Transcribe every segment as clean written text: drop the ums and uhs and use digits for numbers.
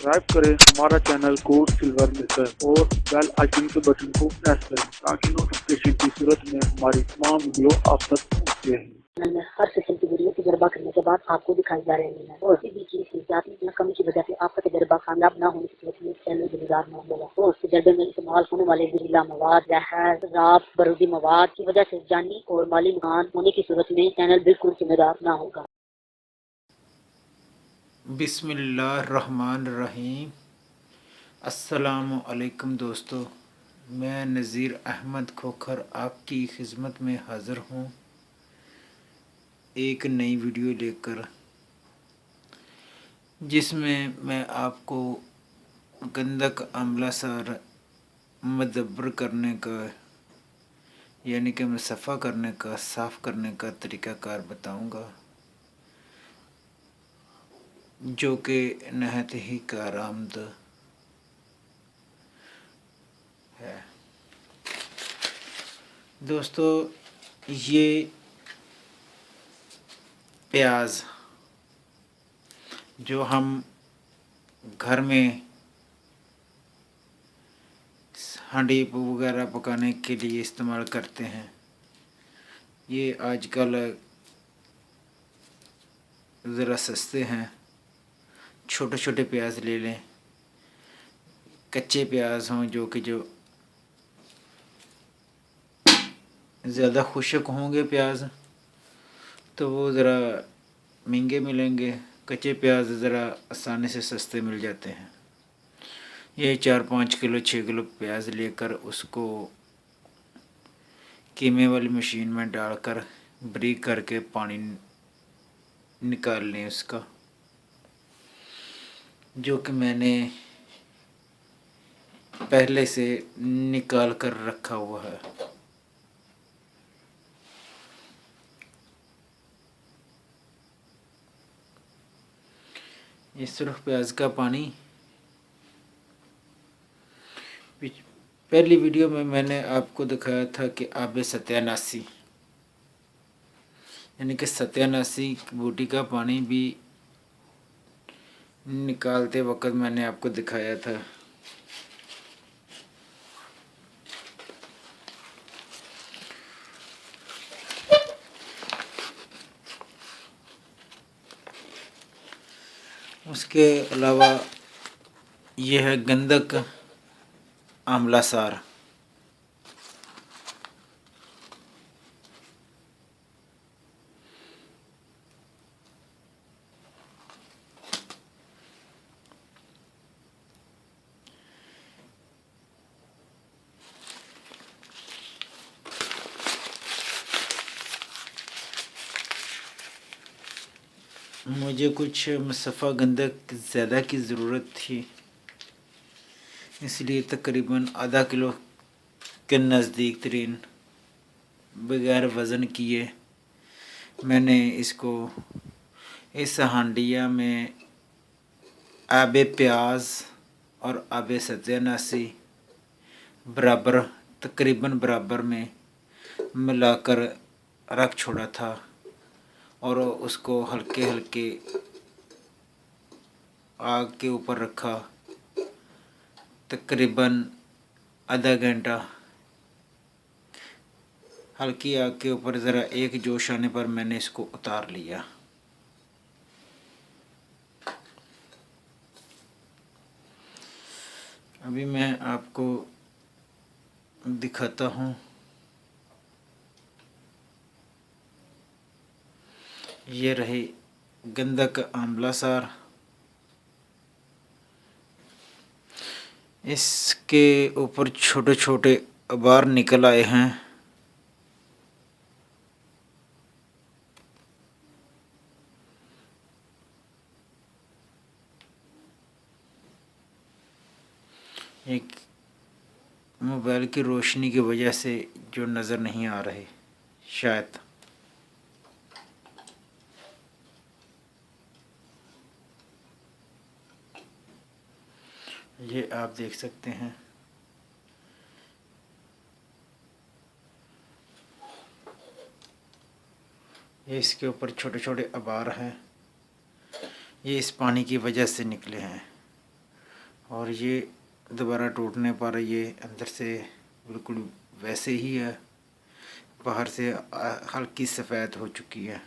Subscribe करें हमारा channel code silver maker और बेल आइकन के बटन को प्रेस करें ताकि नोटिफिकेशन की सूरत में हमारी तमाम वीडियो आप तक पहुँचते हैं। में हर किस्म की वीडियो तजर्बा करने के बाद आपको दिखाई जा रही है और किसी भी चीज की जाती या कमी की वजह से आपका तजर्बा कामयाब न होने की सूरत में चैनल जिम्मेदार न होगा और तजर्बे में इस्तेमाल होने वाले जहरीला मवाद, जहर, शराब, बारूदी मवाद की वजह से जानी और माली नुकसान होने की सूरत में चैनल बिल्कुल जिम्मेदार न होगा। बिस्मिल्लाहिर्रहमानिर्रहीम। अस्सलामु अलैकुम दोस्तों, मैं नज़ीर अहमद खोखर आपकी खिदमत में हाज़िर हूँ एक नई वीडियो लेकर, जिसमें मैं आपको गंदक अम्ला सार मदब्बर करने का यानी कि सफ़ा करने का, साफ़ करने का तरीक़ाकार बताऊँगा, जो कि नहायत ही कारआमद है। दोस्तों, ये प्याज जो हम घर में हांडी वगैरह पकाने के लिए इस्तेमाल करते हैं, ये आजकल ज़रा सस्ते हैं। छोटे छोटे प्याज ले लें, कच्चे प्याज हों जो ज़्यादा खुश्क होंगे प्याज तो वो ज़रा महंगे मिलेंगे, कच्चे प्याज ज़रा आसानी से सस्ते मिल जाते हैं। ये 4-5 किलो 6 किलो प्याज लेकर उसको कीमे वाली मशीन में डालकर बारीक करके पानी निकाल लें उसका, जो कि मैंने पहले से निकाल कर रखा हुआ है। ये सुरख प्याज का पानी पहली वीडियो में मैंने आपको दिखाया था कि आबे सत्यानाशी यानी कि सत्यानाशी बूटी का पानी भी निकालते वक्त मैंने आपको दिखाया था। उसके अलावा यह है गंदक आंवला सार। मुझे कुछ मुसफ़ा गंदक ज़्यादा की ज़रूरत थी, इसलिए तकरीबन आधा किलो के नज़दीक तरीन बग़ैर वज़न किए मैंने इसको इस हांडिया में आबे प्याज और आबे सत्यानाशी बराबर तकरीबन बराबर में मिलाकर रख छोड़ा था और उसको हल्के हल्के आग के ऊपर रखा। तकरीबन आधा घंटा हल्की आग के ऊपर ज़रा एक जोश आने पर मैंने इसको उतार लिया। अभी मैं आपको दिखाता हूँ। ये रही गंदक आंवला सार। इसके ऊपर छोटे छोटे अबार निकल आए हैं। एक मोबाइल की रोशनी की वजह से जो नज़र नहीं आ रहे शायद। ये आप देख सकते हैं। ये इसके ऊपर छोटे छोटे अबार हैं, ये इस पानी की वजह से निकले हैं। और ये दोबारा टूटने पर ये अंदर से बिल्कुल वैसे ही है, बाहर से हल्की सफ़ेद हो चुकी है।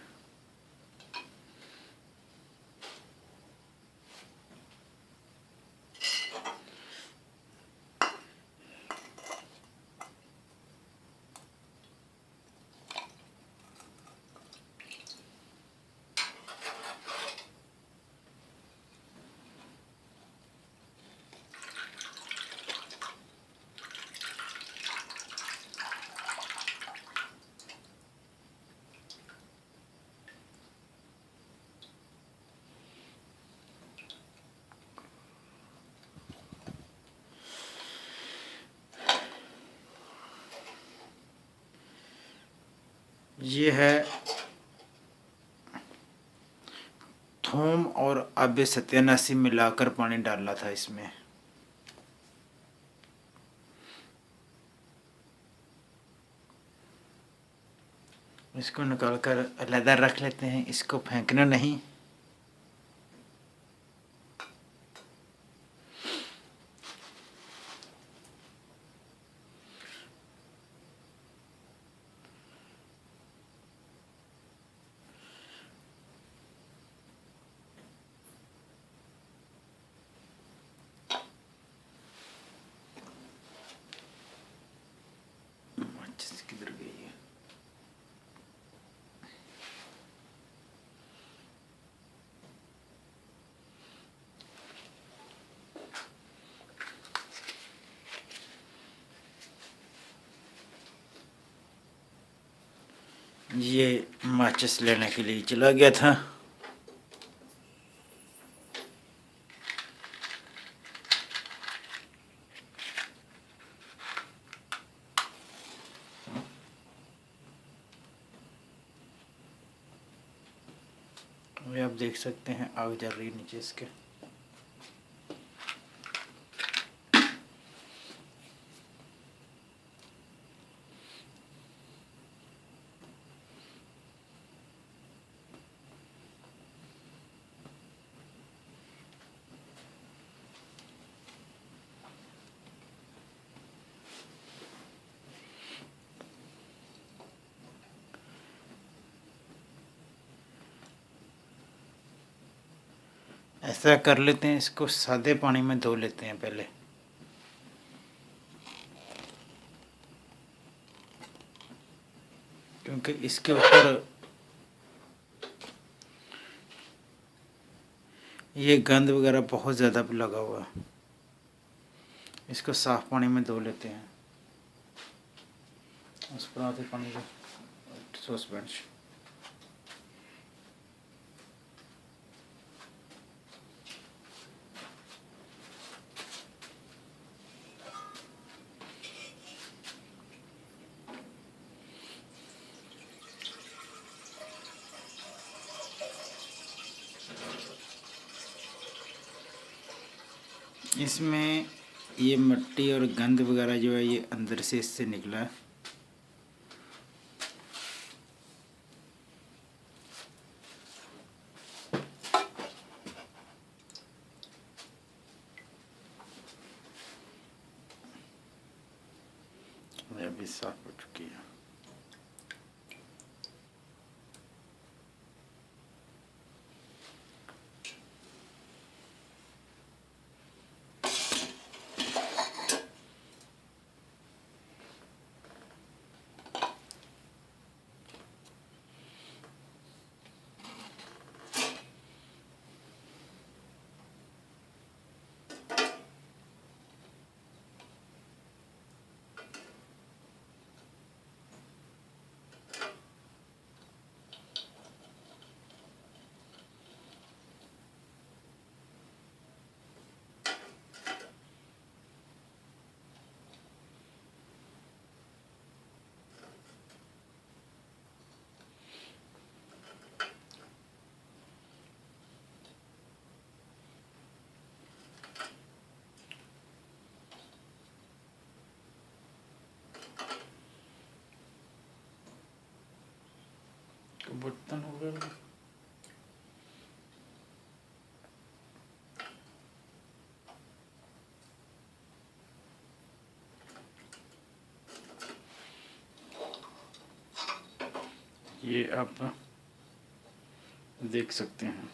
ये है थोम और आबे सत्यानाशी मिलाकर पानी डाला था इसमें। इसको निकाल कर अलग रख लेते हैं, इसको फेंकना नहीं। किधर गई है? ये माचिस लेने के लिए चला गया था। ये आप देख सकते हैं आग जल रही है नीचे इसके। ऐसा कर लेते हैं, इसको सादे पानी में धो लेते हैं पहले। क्योंकि इसके ऊपर ये गंद वगैरह बहुत ज़्यादा लगा हुआ है। इसको साफ़ पानी में धो लेते हैं। उस पर आते पानी का सॉस बेंच। इसमें ये मिट्टी और गंद वगैरह जो है ये अंदर से इससे निकला है। ये भी साफ हो चुकी है। तो बर्तन हो गया। ये आप देख सकते हैं।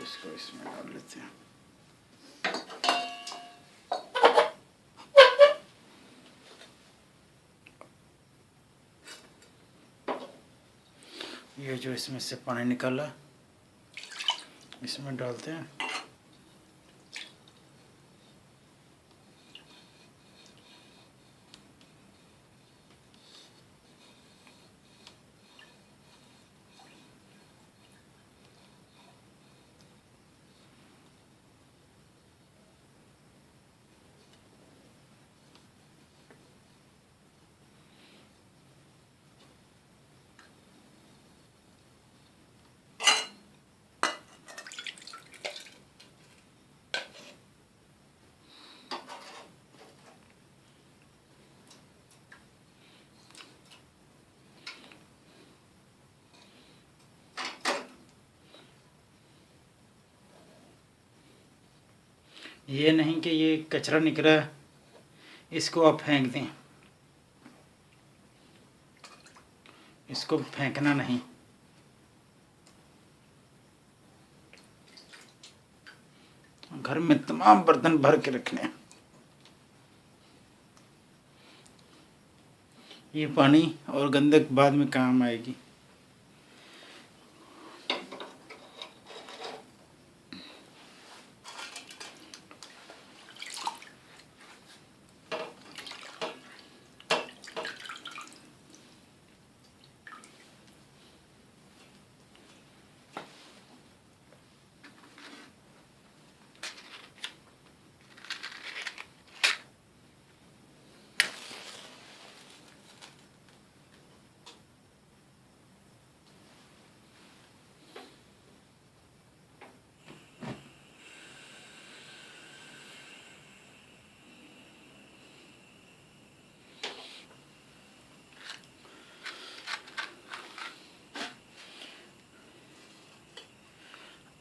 इसको इसमें डाल लेते हैं। ये जो इसमें से पानी निकाला इसमें डालते हैं। ये नहीं कि ये कचरा निकला इसको आप फेंक दें, इसको फेंकना नहीं। घर में तमाम बर्तन भर के रखने हैं। ये पानी और गंदक बाद में काम आएगी।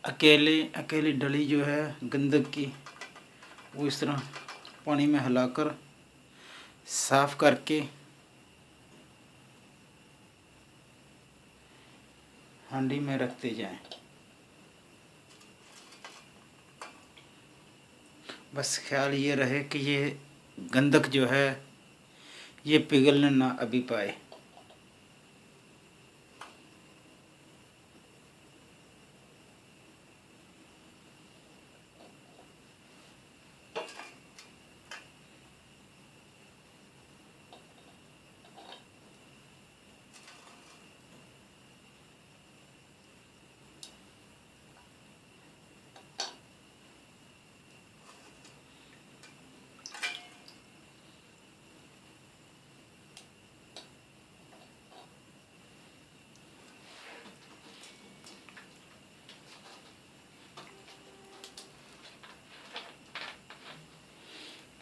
अकेली डली जो है गंदक की वो इस तरह पानी में हिलाकर साफ करके हांडी में रखते जाएं। बस ख्याल ये रहे कि ये गंदक जो है ये पिघलने ना अभी पाए।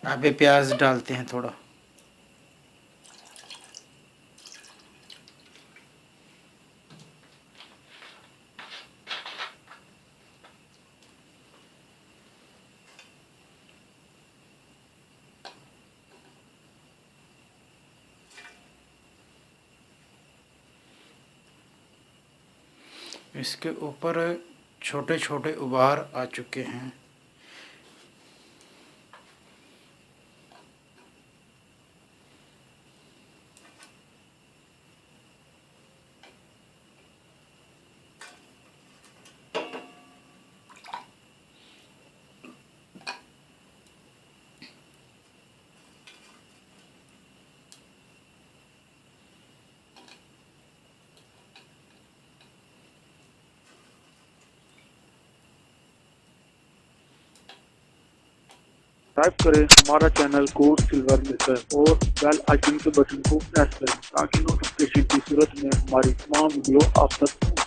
अभी प्याज डालते हैं थोड़ा। इसके ऊपर छोटे छोटे उभार आ चुके हैं। सब्सक्राइब करें हमारा चैनल कोड सिल्वर मेकर और बेल आइकन के बटन को प्रेस करें ताकि नोटिफिकेशन की सूरत में हमारी तमाम वीडियो आप तक पहुंचे।